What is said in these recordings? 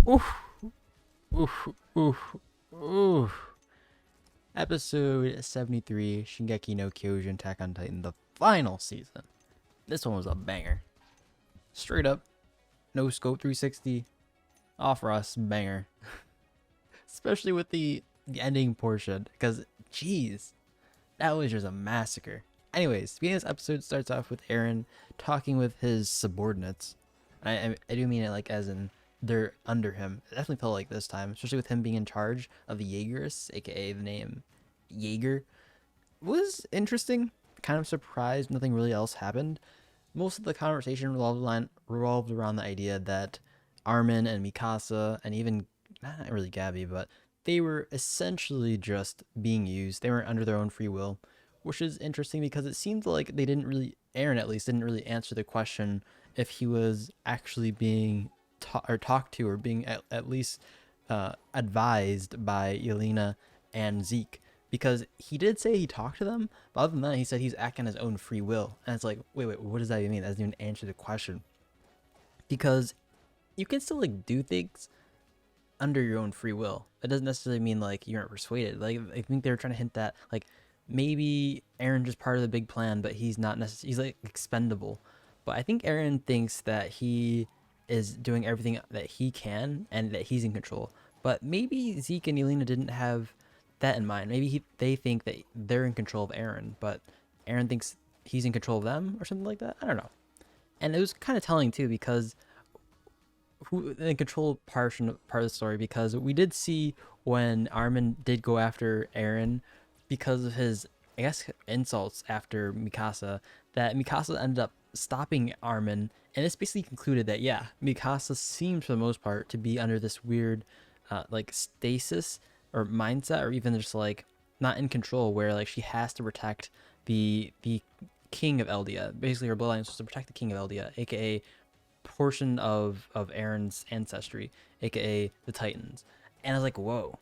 Oof, oof, oof, oof. Episode 73, Shingeki no Kyojin Attack on Titan, the final season. This one was a banger. Straight up, no scope 360, off Ross, banger. Especially with the ending portion, because, jeez, that was just a massacre. Anyways, beginning of this episode starts off with Eren talking with his subordinates. I do mean it like as in they're under him. It definitely felt like this time, especially with him being in charge of the Jaegers, aka the name Jaeger. Was interesting. Kind of surprised nothing really else happened. Most of the conversation revolved around the idea that Armin and Mikasa and even not really Gabby, but they were essentially just being used. They weren't under their own free will, which is interesting because it seemed like they didn't really, Eren at least didn't really answer the question if he was actually being talked to or being at least advised by Yelena and Zeke, because he did say he talked to them, but other than that, he said he's acting on his own free will. And it's like, wait, what does that even mean? That doesn't even answer the question. Because you can still like do things under your own free will. It doesn't necessarily mean like you aren't persuaded. Like I think they were trying to hint that like maybe Eren just part of the big plan, but he's not necessarily, he's like expendable. But I think Eren thinks that he is doing everything that he can and that he's in control. But maybe Zeke and Yelena didn't have that in mind. Maybe they think that they're in control of Eren, but Eren thinks he's in control of them or something like that. I don't know. And it was kind of telling too, because who the control part of the story, because we did see when Armin did go after Eren because of his, I guess, insults after Mikasa, that Mikasa ended up stopping Armin, and it's basically concluded that yeah, Mikasa seems for the most part to be under this weird like stasis or mindset, or even just like not in control, where like she has to protect the king of Eldia. Basically her bloodline is supposed to protect the king of Eldia, aka portion of Eren's ancestry, aka the Titans. And I was like, whoa,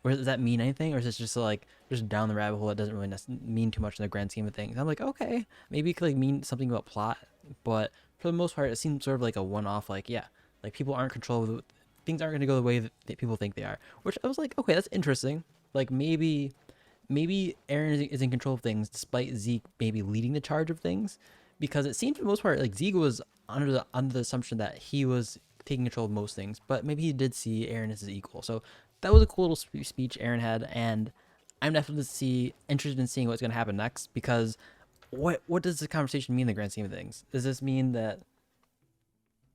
where does that mean anything, or is this just like just down the rabbit hole that doesn't really mean too much in the grand scheme of things? And I'm like, okay, maybe it could like mean something about plot, but for the most part it seems sort of like a one-off, like yeah, like people aren't control, things aren't going to go the way that people think they are, which I was like, okay, that's interesting. Like maybe Eren is in control of things despite Zeke maybe leading the charge of things, because it seemed for the most part like Zeke was under the assumption that he was taking control of most things, but maybe he did see Eren as his equal. So that was a cool little speech Eren had, and I'm definitely interested in seeing what's going to happen next, because what does this conversation mean in the grand scheme of things? Does this mean that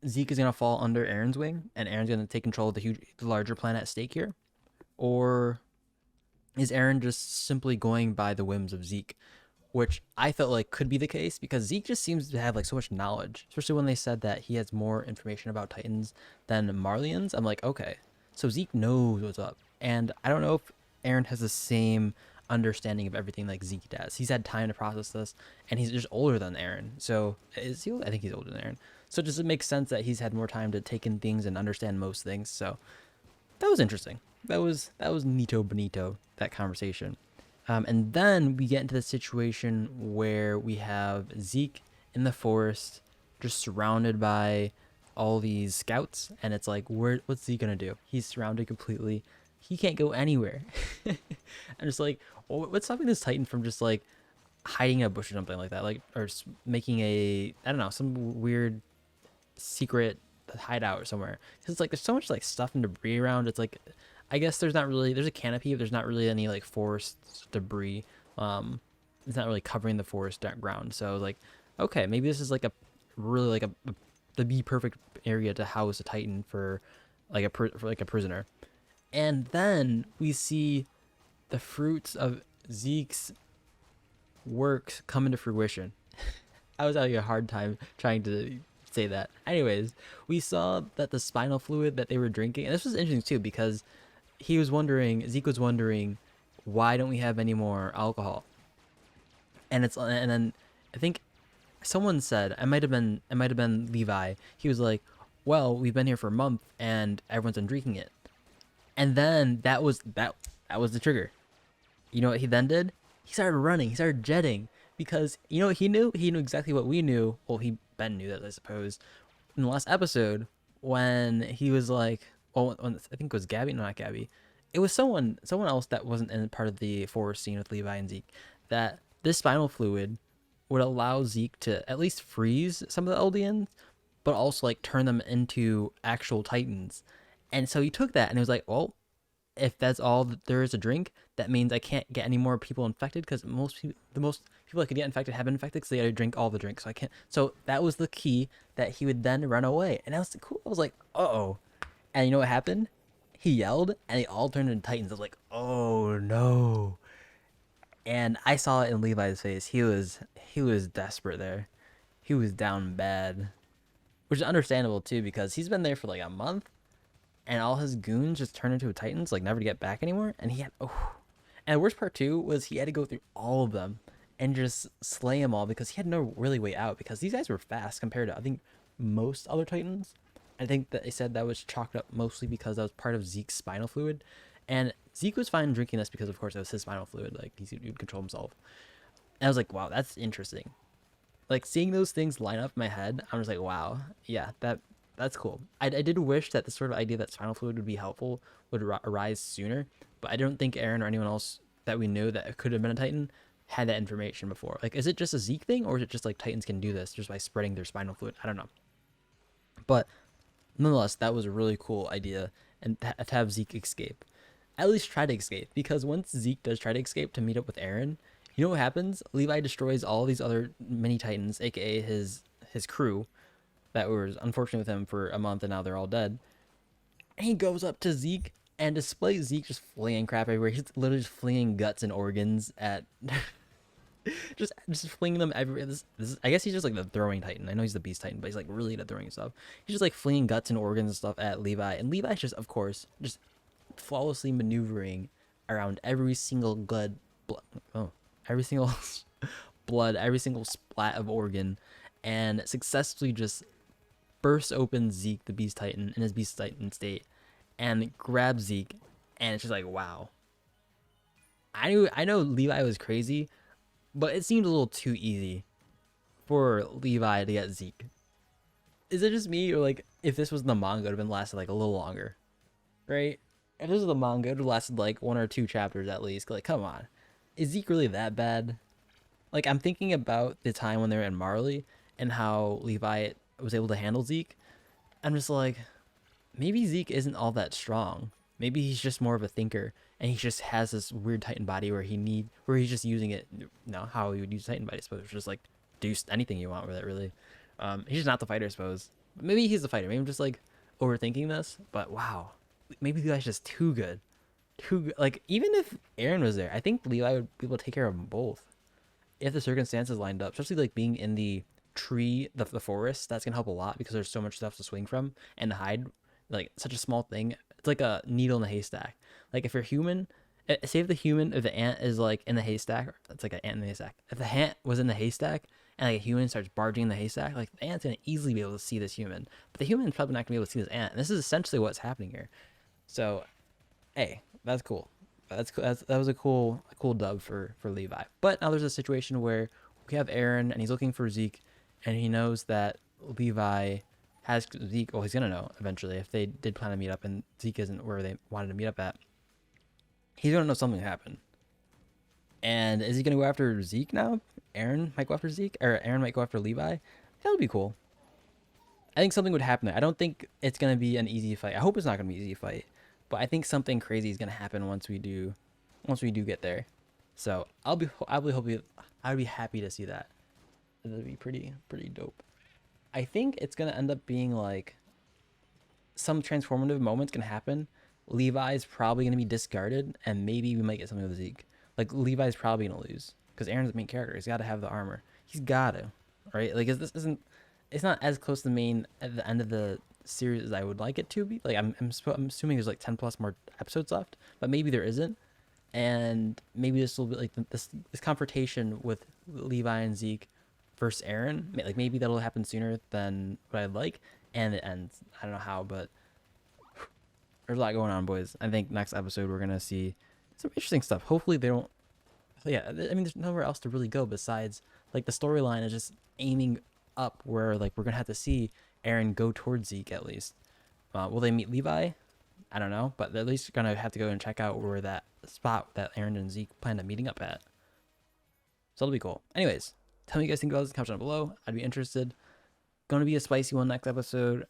Zeke is going to fall under Eren's wing and Eren's going to take control of the larger plan at stake here? Or is Eren just simply going by the whims of Zeke? Which I felt like could be the case, because Zeke just seems to have like so much knowledge, especially when they said that he has more information about Titans than Marlians. I'm like, okay, so Zeke knows what's up. And I don't know if Eren has the same understanding of everything like Zeke does. He's had time to process this, and he's just older than Eren. So is he? I think he's older than Eren. So does it make sense that he's had more time to take in things and understand most things? So that was interesting. That was Nito Bonito, that conversation. And then we get into the situation where we have Zeke in the forest, just surrounded by all these scouts, and it's like, what's Zeke gonna do? He's surrounded completely. He can't go anywhere. I'm just like, what's stopping this Titan from just like hiding in a bush or something like that, like, or just making a, I don't know, some weird secret hideout or somewhere? Because it's like there's so much like stuff and debris around. It's like, I guess there's a canopy, but there's not really any like forest debris. It's not really covering the forest ground. So like, okay, maybe this is like a really like the be perfect area to house a Titan for like a prisoner. And then we see the fruits of Zeke's work come into fruition. I was having a hard time trying to say that. Anyways, we saw that the spinal fluid that they were drinking, and this was interesting too, because Zeke was wondering, why don't we have any more alcohol? And then I think someone said, it might have been Levi. He was like, well, we've been here for a month and everyone's been drinking it. And then that was the trigger. You know what he then did? He started running. He started jetting, because you know what he knew? He knew exactly what we knew. Well, Ben knew that, I suppose, in the last episode, when he was like, well, I think it was Gabby, no, not Gabby. It was someone else that wasn't in part of the forest scene with Levi and Zeke. That this spinal fluid would allow Zeke to at least freeze some of the Eldians, but also like turn them into actual Titans. And so he took that and he was like, well, if that's all that there is to drink, that means I can't get any more people infected because the most people that could get infected have been infected because they got to drink all the drinks. So I can't. So that was the key that he would then run away, and that was cool. I was like, oh, and you know what happened? He yelled, and they all turned into Titans. I was like, oh no! And I saw it in Levi's face. He was desperate there. He was down bad, which is understandable too because he's been there for like a month, and all his goons just turned into Titans, like never to get back anymore. And he had and the worst part too was he had to go through all of them and just slay them all because he had no really way out because these guys were fast compared to I think most other Titans. I think that they said that was chalked up mostly because that was part of Zeke's spinal fluid, and Zeke was fine drinking this because of course it was his spinal fluid, like he would control himself. And I was like, wow, that's interesting. Like seeing those things line up in my head, I'm just like, wow, yeah, that's cool. I did wish that the sort of idea that spinal fluid would be helpful would arise sooner, but I don't think Aaron or anyone else that we knew that could have been a Titan had that information before. Like, is it just a Zeke thing, or is it just like Titans can do this just by spreading their spinal fluid? I don't know, but nonetheless, that was a really cool idea, and to have Zeke escape, at least try to escape, because once Zeke does try to escape to meet up with Aaron, you know what happens? Levi destroys all these other mini Titans, aka his crew, that was unfortunate with him for a month, and now they're all dead. And he goes up to Zeke and displays Zeke just flinging crap everywhere. He's literally just flinging guts and organs at, just flinging them everywhere. I guess he's just like the throwing Titan. I know he's the Beast Titan, but he's like really good at throwing stuff. He's just like flinging guts and organs and stuff at Levi, and Levi's just, of course, just flawlessly maneuvering around every single every single blood, every single splat of organ, and successfully just bursts open Zeke, the Beast Titan, in his Beast Titan state, and grabs Zeke, and it's just like, wow. I know Levi was crazy, but it seemed a little too easy for Levi to get Zeke. Is it just me, or like if this was the manga, it would have been lasted like a little longer, right? If this was the manga, it would have lasted like 1 or 2 chapters at least. Like, come on, is Zeke really that bad? Like, I'm thinking about the time when they were in Marley and how Levi was able to handle Zeke. I'm just like, maybe Zeke isn't all that strong. Maybe he's just more of a thinker, and he just has this weird Titan body where he's just using it, how he would use Titan body. I suppose just like do anything you want with it. Really, he's just not the fighter. I suppose. Maybe he's the fighter. Maybe I'm just like overthinking this. But wow, maybe the guy's just too good. Too good. Like, even if Aaron was there, I think Levi would be able to take care of them both if the circumstances lined up. Especially like being in the tree, the forest. That's gonna help a lot because there's so much stuff to swing from and hide. Like, such a small thing. It's like a needle in a haystack. Like, if you're human, say if the ant is like in the haystack, it's like an ant in the haystack. If the ant was in the haystack and like a human starts barging in the haystack, like the ant's gonna easily be able to see this human, but the human's probably not gonna be able to see this ant. And this is essentially what's happening here. So, hey, that's cool. That's cool. That was a cool dub for Levi. But now there's a situation where we have Aaron and he's looking for Zeke, and he knows that Levi has Zeke. Well, he's gonna know eventually if they did plan to meet up and Zeke isn't where they wanted to meet up at. He's gonna know something happened. And is he gonna go after Zeke now? Aaron might go after Zeke, or Aaron might go after Levi. That would be cool. I think something would happen there. I don't think it's gonna be an easy fight. I hope it's not gonna be an easy fight, but I think something crazy is gonna happen once we do get there. So I'd be happy to see that. It'd be pretty dope. I think it's gonna end up being like some transformative moments can happen. Levi's probably gonna be discarded, and maybe we might get something with Zeke. Like, Levi's probably gonna lose because Aaron's the main character. He's got to have the armor. He's got to, right? Like, it's not as close to the main at the end of the series as I would like it to be. Like, I'm assuming there's like 10 plus more episodes left, but maybe there isn't, and maybe this will be like this confrontation with Levi and Zeke versus Aaron. Like, maybe that'll happen sooner than what I'd like, and it ends. I don't know how, but there's a lot going on, boys. I think next episode we're gonna see some interesting stuff. Hopefully they don't. Yeah, I mean, there's nowhere else to really go besides like the storyline is just aiming up, where like we're gonna have to see Aaron go towards Zeke at least. Will they meet Levi? I don't know, but they're at least gonna have to go and check out where that spot that Aaron and Zeke planned on meeting up at. So it'll be cool. Anyways, tell me what you guys think about this. Comment down below. I'd be interested. Gonna be a spicy one next episode.